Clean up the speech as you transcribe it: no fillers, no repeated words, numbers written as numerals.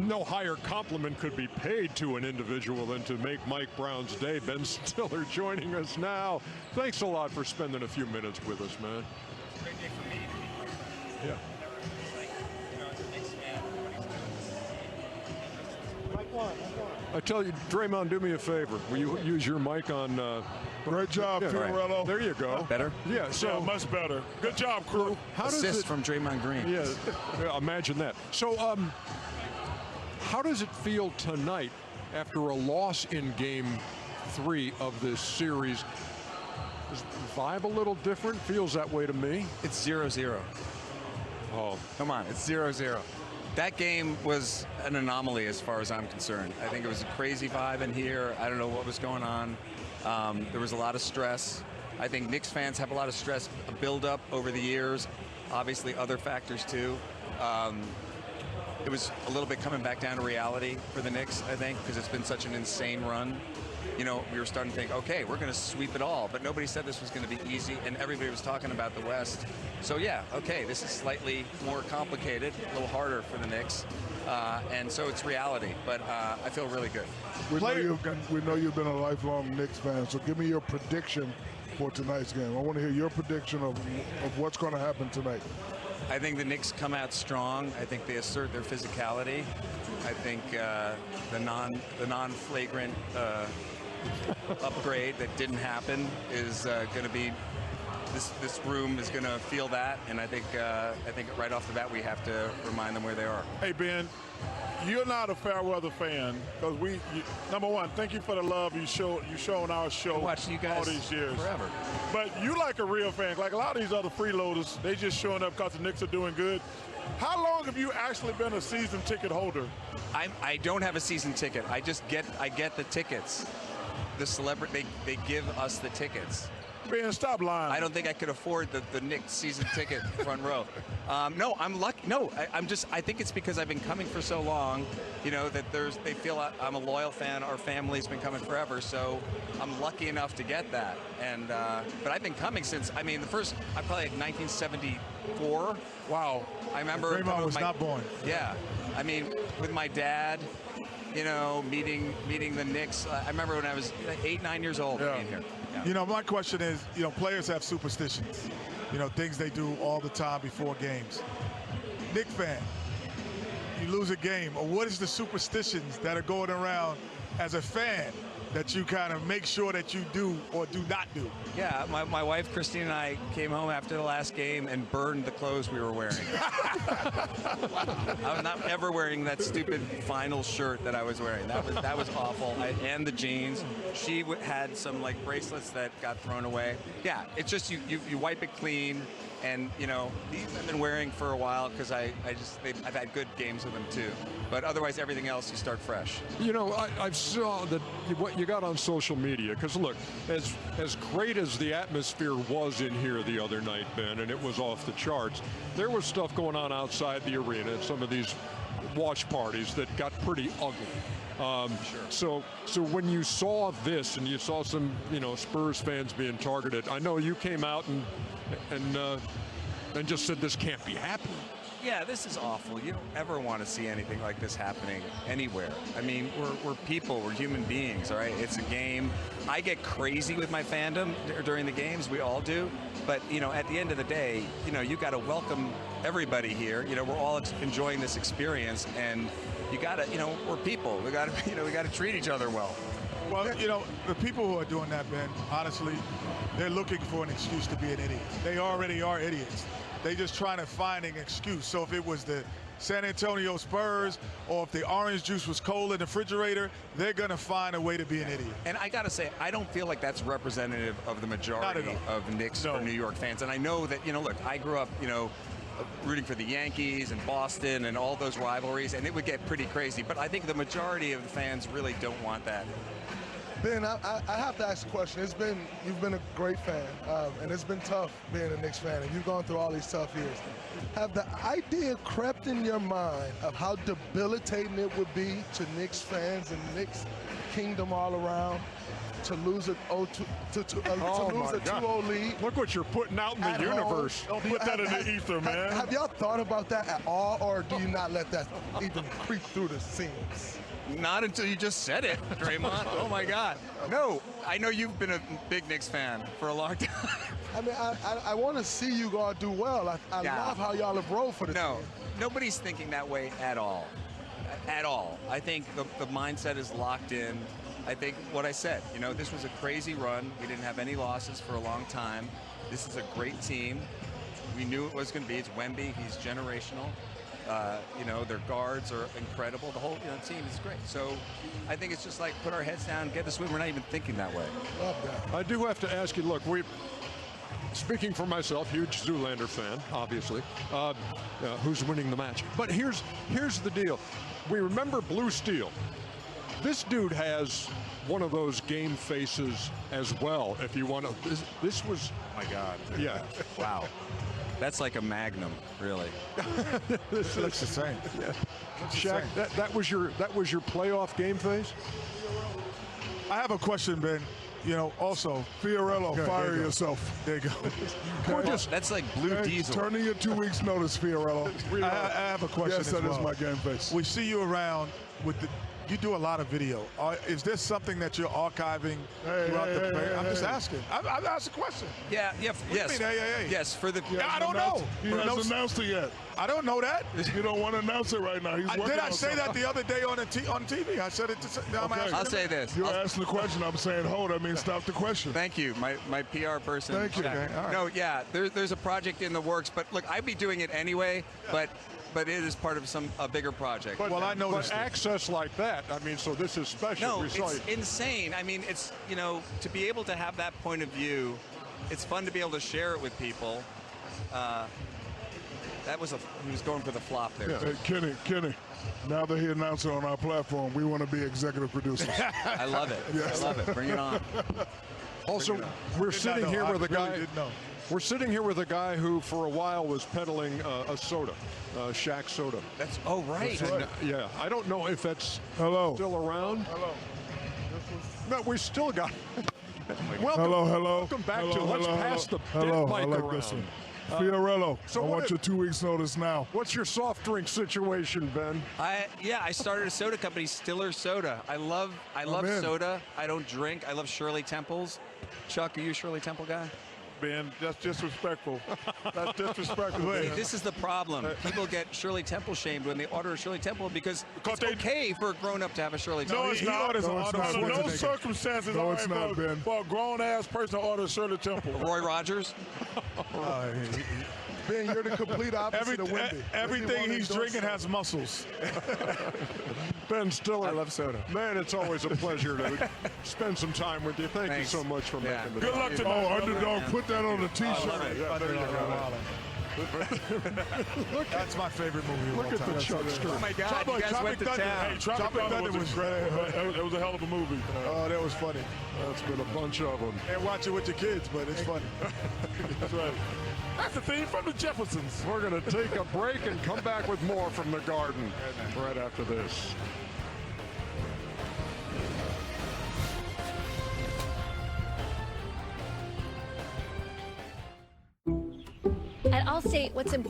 No higher compliment could be paid to an individual than to make Mike Brown's day. Ben Stiller joining us now. Thanks a lot for spending a few minutes with us, man. It's a great day for me to meet Mike Brown. Yeah. As a Knicks fan, what he's doing. I tell you, Draymond, do me a favor. Will you use your mic on... Great job, Fiorello. Right. There you go. Better? Yeah, so... Yeah, much better. Good job, crew. How does Assist it, from Draymond Green. Yeah, imagine that. So, how does it feel tonight after a loss in Game 3 of this series? Is the vibe a little different? Feels that way to me. It's 0-0. Oh, Come on, it's 0-0. That game was an anomaly as far as I'm concerned. I think it was a crazy vibe in here. I don't know what was going on. There was a lot of stress. I think Knicks fans have a lot of stress build up over the years. Obviously other factors too. It was a little bit coming back down to reality for the Knicks, I think, because it's been such an insane run. You know, we were starting to think, okay, we're going to sweep it all, but nobody said this was going to be easy, and everybody was talking about the West. So yeah, okay, this is slightly more complicated, a little harder for the Knicks, and so it's reality, but I feel really good. We know you've been a lifelong Knicks fan, so give me your prediction for tonight's game. I want to hear your prediction of what's going to happen tonight. I think the Knicks come out strong. I think they assert their physicality. I think the non-flagrant upgrade that didn't happen is going to be. This room is going to feel that, and I think right off the bat we have to remind them where they are. Hey Ben, you're not a fair weather fan because number one, thank you for the love you shown our show Watching you guys all these years forever. But you like a real fan, like a lot of these other freeloaders, they just showing up because the Knicks are doing good. How long have you actually been a season ticket holder? I don't have a season ticket. I get the tickets. The celebrity they give us the tickets. Ben, stop lying. I don't think I could afford the Knicks season ticket front row. No, I'm lucky. No, I think it's because I've been coming for so long, you know, that they feel I'm a loyal fan. Our family's been coming forever, so I'm lucky enough to get that. And but I've been coming since, I mean, I probably like 1974. Wow. I remember. Draymond was not born. Yeah, I mean, with my dad, you know, meeting the Knicks. I remember when I was 8, 9 years old being here. Yeah. You know, my question is, you know, players have superstitions. You know, things they do all the time before games. Knicks fan, you lose a game, or what is the superstitions that are going around as a fan that you kind of make sure that you do or do not do? Yeah, my wife Christine and I came home after the last game and burned the clothes we were wearing. I was not ever wearing that stupid final shirt that I was wearing. That was awful. And the jeans. She had some like bracelets that got thrown away. Yeah, it's just you wipe it clean. And you know, these I've been wearing for a while because I've had good games with them too. But otherwise, everything else you start fresh. You know, I saw that what you got on social media. Because look, as great as the atmosphere was in here the other night, Ben, and it was off the charts, there was stuff going on outside the arena at some of these watch parties that got pretty ugly. Sure. So when you saw this and you saw some, you know, Spurs fans being targeted, I know you came out and just said this can't be happening. Yeah, this is awful. You don't ever want to see anything like this happening anywhere. I mean, we're people, we're human beings, all right? It's a game. I get crazy with my fandom during the games, we all do. But, you know, at the end of the day, you know, you got to welcome everybody here. You know, we're all enjoying this experience, and you got to, you know, we're people. We got to, you know, we got to treat each other well. Well, you know, the people who are doing that, Ben, honestly, they're looking for an excuse to be an idiot. They already are idiots. They just trying to find an excuse. So if it was the San Antonio Spurs or if the orange juice was cold in the refrigerator, they're going to find a way to be an idiot. And I got to say, I don't feel like that's representative of the majority of Knicks or New York fans. And I know that, you know, look, I grew up, you know, rooting for the Yankees and Boston and all those rivalries, and it would get pretty crazy. But I think the majority of the fans really don't want that. Ben, I have to ask a question. You've been a great fan, and it's been tough being a Knicks fan, and you've gone through all these tough years. Have the idea crept in your mind of how debilitating it would be to Knicks fans and Knicks kingdom all around to lose a 2-0 lead. Look what you're putting out in the at home. universe. Don't put that in the ether, man. Have y'all thought about that at all, or do you not let that even creep through the seams? Not until you just said it, Draymond. Oh my God. No, I know you've been a big Knicks fan for a long time. I mean, I want to see you all do well. I Nah. love how y'all have rolled for the No, team. nobody's thinking that way at all. At all. I think the mindset is locked in. I think what I said, you know, this was a crazy run. We didn't have any losses for a long time. This is a great team. We knew it was going to be. It's Wemby. He's generational. You know, their guards are incredible. The whole team is great. So I think it's just like put our heads down, get the swim. We're not even thinking that way. Love that. I do have to ask you, look, speaking for myself, huge Zoolander fan, obviously, who's winning the match. But here's the deal. We remember Blue Steel. This dude has one of those game faces as well, if you want to. This was, Oh my God. yeah. Wow. That's like a magnum, really. It looks the same. Shaq, that was your playoff game face? I have a question, Ben. You know, also, Fiorello, Good, fire there you go. yourself. there you go. That's like Blue Hey, Diesel. turn in your 2 weeks notice, Fiorello. I have a question Yes, as that is well. my game face. We see you around with the. You do a lot of video. Is this something that you're archiving throughout the play? I'm just asking. I've asked a question. Yeah, do you yes. mean, hey? Yes, for the. I don't know. He hasn't announced it yet. I don't know that. You don't want to announce it right now. He's working Did I on say that something. the other day on TV? I said it. I'm Okay. asking I'll him. say this. You're asking the question. I'm saying hold. I mean, stop the question. Thank you, my PR person. Thank you. Shaq. Okay, all right. No, yeah, there's a project in the works, but look, I'd be doing it anyway, but it is part of a bigger project. Well, I noticed But it. access like that, I mean, so this is special. No, We saw it's you. insane. I mean, it's, to be able to have that point of view, it's fun to be able to share it with people. He was going for the flop there. Hey, Kenny, now that he announced it on our platform, we want to be executive producers. I love it. Yes. I love it. Bring it on. Also, we're sitting here with a guy. Didn't know. We're sitting here with a guy who, for a while, was peddling a soda, Shaq soda. That's right. That's right. Yeah, I don't know if that's Hello. still around. Hello. No, we still got. Welcome, Hello. welcome back hello, to Let's hello, Pass the hello. Dead I Mic like this Around. one. Fiorello, so I what want if- your 2 weeks notice now. What's your soft drink situation, Ben? I started a soda company, Stiller Soda. I love man. soda. I don't drink. I love Shirley Temples. Chuck, are you a Shirley Temple guy? Ben, that's disrespectful. That's disrespectful. Hey, this is the problem. People get Shirley Temple shamed when they order a Shirley Temple because it's okay for a grown-up to have a Shirley Temple. No, it's not. orders No, an it's Arnold not. Schwarzenegger. No circumstances No, are it's right not, for, Ben. for a grown-ass person to order Shirley Temple. Roy Rogers. Ben, you're the complete opposite of Wemby. Everything he's drinking has muscles. Ben Stiller. I love soda. Man, it's always a pleasure to spend some time with you. Thank Thanks. you so much for Yeah. making the Good time. luck tonight. Oh, underdog, put that on the T-shirt. Yeah, there you go. That's my favorite movie of Look all at time. the Chuck Oh Stern. my God, you guys went to town. Hey, Tropic Thunder was great. It was a hell of a movie. Oh, that was funny. That's been a bunch of them. Can't watch it with your kids, but it's funny. That's right. That's the theme from the Jeffersons. We're going to take a break and come back with more from the Garden right after this. At Allstate, what's important